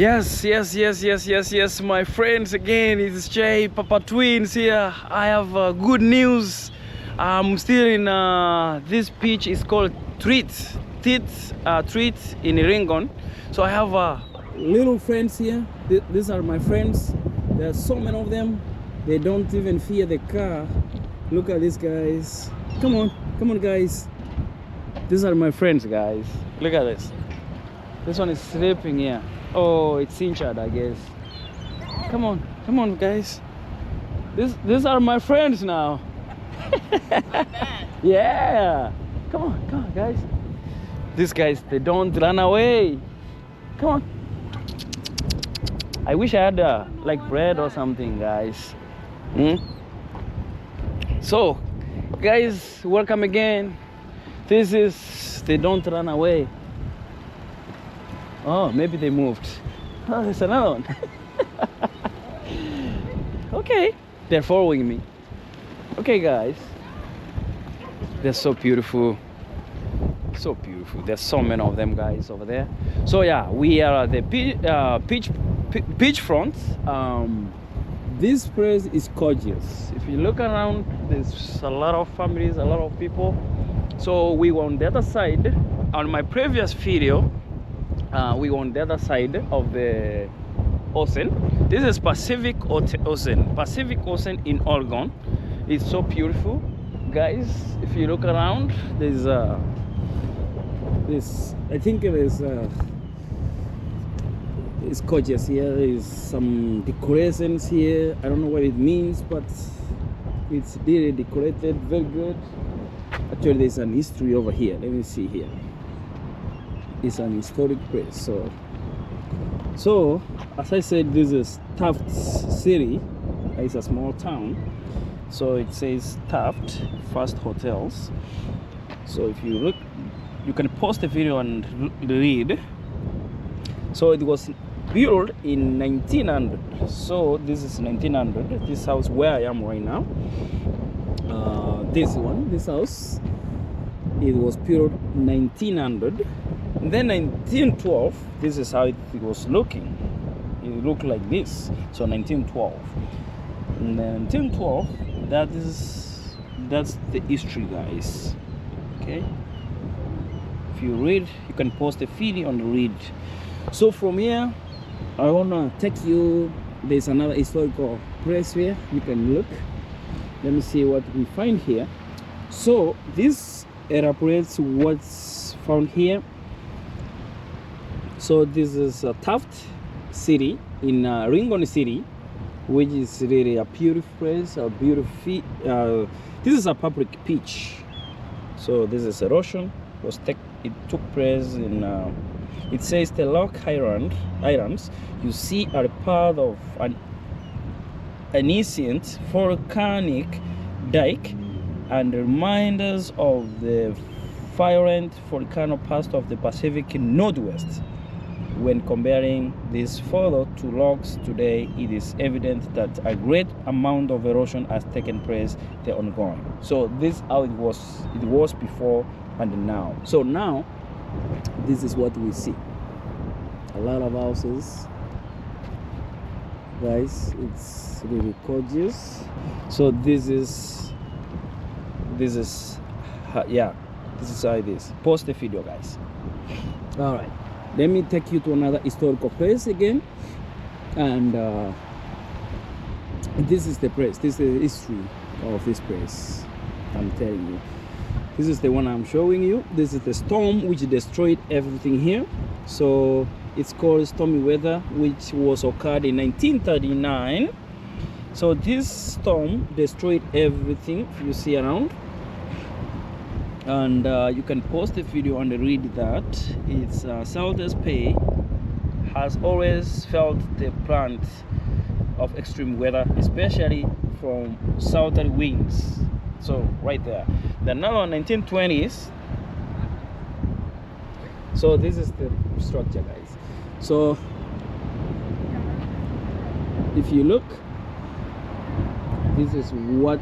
Yes, my friends, again, it's Jay, Papa Twins here. I have good news. I'm still in this beach. It's called Treat in Ringon. So I have little friends here. These are my friends. There are so many of them. They don't even fear the car. Look at these guys. Come on, guys. These are my friends, guys. Look at this. This one is sleeping here. Oh, it's injured, I guess. Come on, guys. These are my friends now. Yeah. Come on, guys. These guys, they don't run away. Come on. I wish I had like bread or something, guys. So, guys, welcome again. They don't run away. Oh, maybe they moved. Oh, there's another one. Okay, they're following me. Okay, guys. They're so beautiful. So beautiful. There's so many of them, guys, over there. So yeah, we are at the beachfront. This place is gorgeous. If you look around, there's a lot of families, a lot of people. So we were on the other side. On my previous video, we were on the other side of the ocean. This is Pacific Ocean in Oregon. It's so beautiful, guys. If you look around, there's I think it's gorgeous here. There's some decorations here. I don't know what it means, but it's really decorated, very good. Actually, there's an history over here. Let me see here. It's an historic place. So as I said, this is Taft City. It's a small town. So it says Taft First Hotels. So if you look, you can pause the video and read. So it was built in 1900. So this is 1900. This house where I am right now. This house, it was built 1900. And then 1912, this is how it was looking. It looked like this. So 1912. And then 1912, that's the history, guys. Okay. If you read, you can pause the video and read. So from here, I wanna take you. There's another historical place here. You can look. Let me see what we find here. So this elaborates what's found here. So this is Taft City in Ringon City, which is really a beautiful place. This is a public beach. So this is erosion. It took place in. It says the Lock Islands you see are part of an ancient volcanic dike and reminders of the violent volcano past of the Pacific Northwest. When comparing this photo to logs today, it is evident that a great amount of erosion has taken place there ongoing. So this is how it was before and now. So now, this is what we see. A lot of houses. Guys, it's really gorgeous. So this is how it is. Pause the video, guys. All right. Let me take you to another historical place again, and this is the place. This is the history of this place. I'm telling you, this is the one I'm showing you. This is the storm which destroyed everything here. So it's called stormy weather, which was occurred in 1939. So this storm destroyed everything you see around. And you can pause the video and read that. It's Taft Bay has always felt the brunt of extreme weather, especially from southerly winds. So right there. Then now 1920s. So this is the structure, guys. So if you look, this is what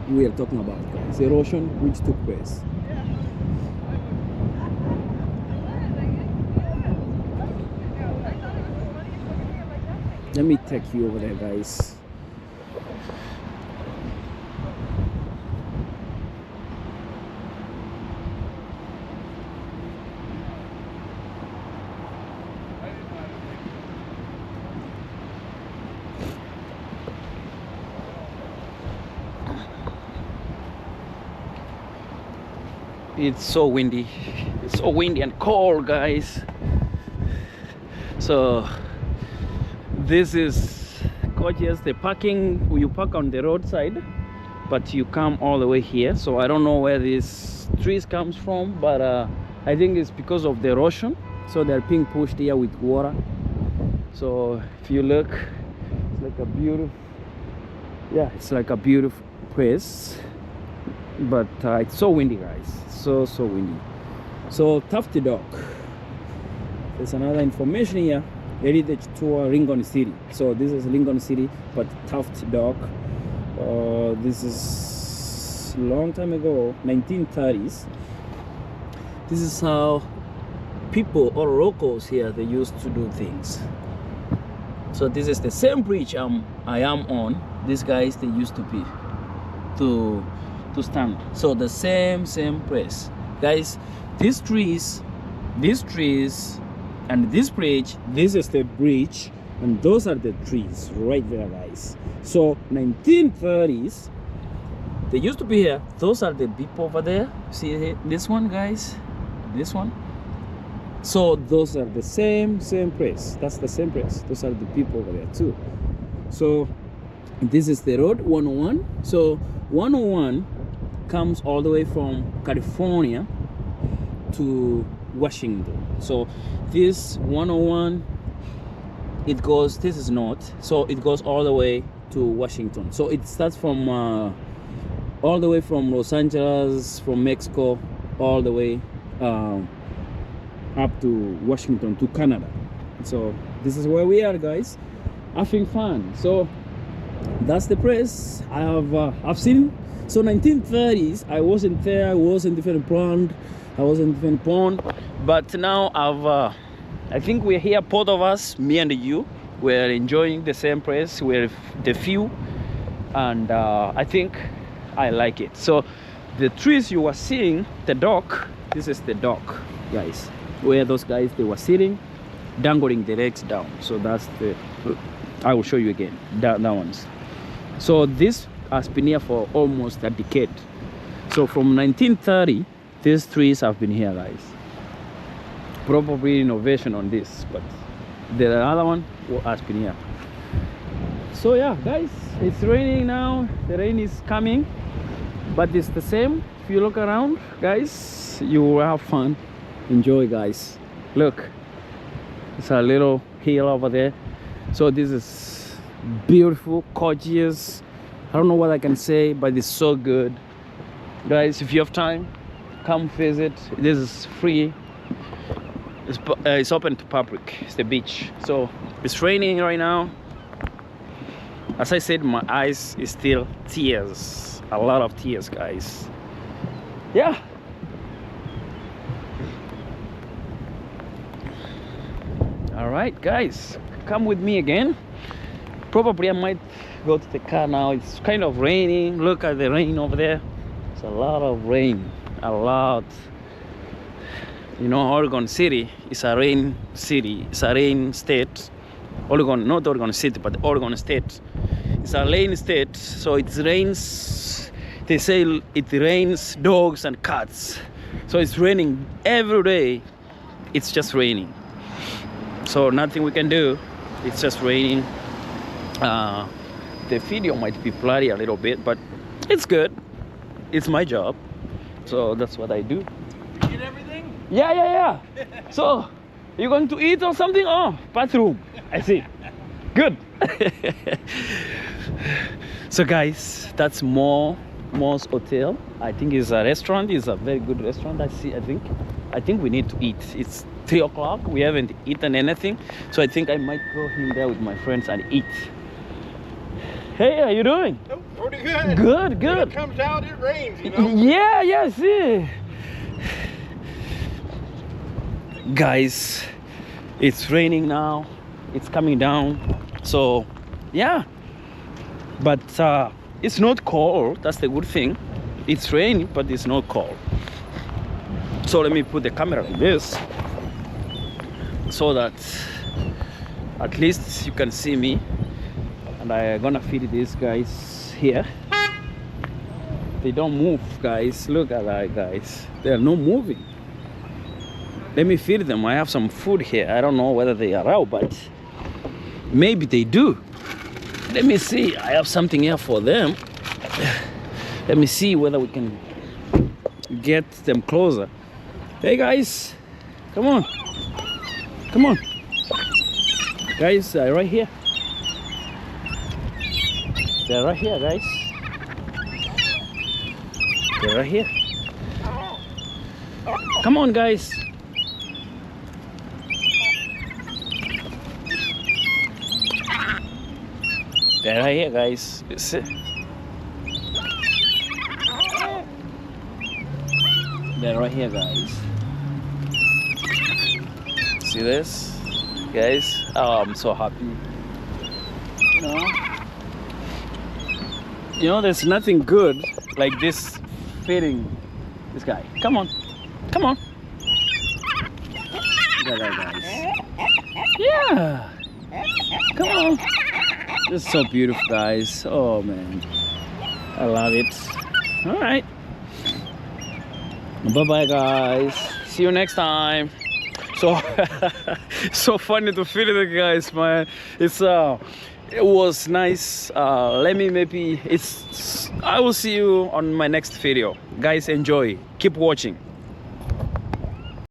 we are talking about, guys. Erosion which took place. Let me take you over there, guys. It's so windy. It's so windy and cold, guys. So this is gorgeous. The parking, you park on the roadside, but you come all the way here. So I don't know where these trees comes from, but I think it's because of the erosion. So they're being pushed here with water. So if you look, it's like a beautiful, yeah, it's like a beautiful place. But it's so windy, guys. So windy. So Taft Dock. There's another information here. Heritage tour Lincoln City. So this is Lincoln City, but Taft Dock. This is a long time ago, 1930s. This is how people or locals here, they used to do things. So this is the same bridge I am on. These guys, they used to be to stand. So the same place, guys. These trees and this bridge, this is the bridge and those are the trees right there, guys. So 1930s, they used to be here. Those are the people over there. See this one, guys, this one. So those are the same place. That's the same place. Those are the people over there too. So this is the road 101. So 101 comes all the way from California to Washington. So this 101, it goes, this is north, so it goes all the way to Washington. So it starts from all the way from Los Angeles, from Mexico, all the way up to Washington, to Canada. So this is where we are, guys, having fun. So that's the place I've seen. So 1930s, I wasn't there. I was in different pond. But now I think we're here, both of us, me and you. We're enjoying the same place. We're the view, and I think I like it. So the trees you were seeing, the dock. This is the dock, guys, where those guys, they were sitting, dangling the legs down. So that's the. I will show you again. That one's. So this has been here for almost a decade. So from 1930, these trees have been here, guys. Probably innovation on this, but the other one has been here. So yeah, guys, it's raining now. The rain is coming, but it's the same. If you look around, guys, you will have fun. Enjoy, guys. Look, it's a little hill over there. So this is beautiful, gorgeous. I don't know what I can say, but it's so good, guys. If you have time, come visit. This is free. It's open to public. It's the beach. So it's raining right now. As I said, my eyes is still tears, a lot of tears, guys. Yeah. All right, guys, come with me again. Probably I might go to the car now. It's kind of raining. Look at the rain over there. It's a lot of rain, a lot. You know, Oregon City is a rain city. It's a rain state. Oregon, not Oregon City, but Oregon State. It's a rain state, so it rains. They say it rains dogs and cats. So it's raining every day. It's just raining. So nothing we can do. It's just raining. The video might be blurry a little bit, but it's good. It's my job, so that's what I do. You get everything? Yeah. So, you going to eat or something? Oh, bathroom. I see. Good. So, guys, that's Mo's Hotel. I think it's a restaurant. It's a very good restaurant. I think we need to eat. It's 3 o'clock. We haven't eaten anything, so I think I might go in there with my friends and eat. Hey, how you doing? Oh, pretty good. Good. When it comes out, it rains, you know? Yeah, see. Guys, it's raining now. It's coming down. So yeah, but it's not cold. That's the good thing. It's raining, but it's not cold. So let me put the camera like this so that at least you can see me. And I'm gonna feed these guys here. They don't move, guys. Look at that, guys. They are not moving. Let me feed them. I have some food here. I don't know whether they are out, but maybe they do. Let me see. I have something here for them. Let me see whether we can get them closer. Hey guys, come on. Come on. Guys, right here. They're right here, guys. They're right here. Come on, guys. They're right here, guys. See? They're right here, guys. See this, guys? Oh, I'm so happy. You know, there's nothing good like this feeding this guy. Come on, come on. Look at that, guys. Yeah. Come on. This is so beautiful, guys. Oh man, I love it. All right. Bye bye, guys. See you next time. So so funny to feed the guys, man. It was nice. Let me maybe I will see you on my next video, guys. Enjoy, keep watching.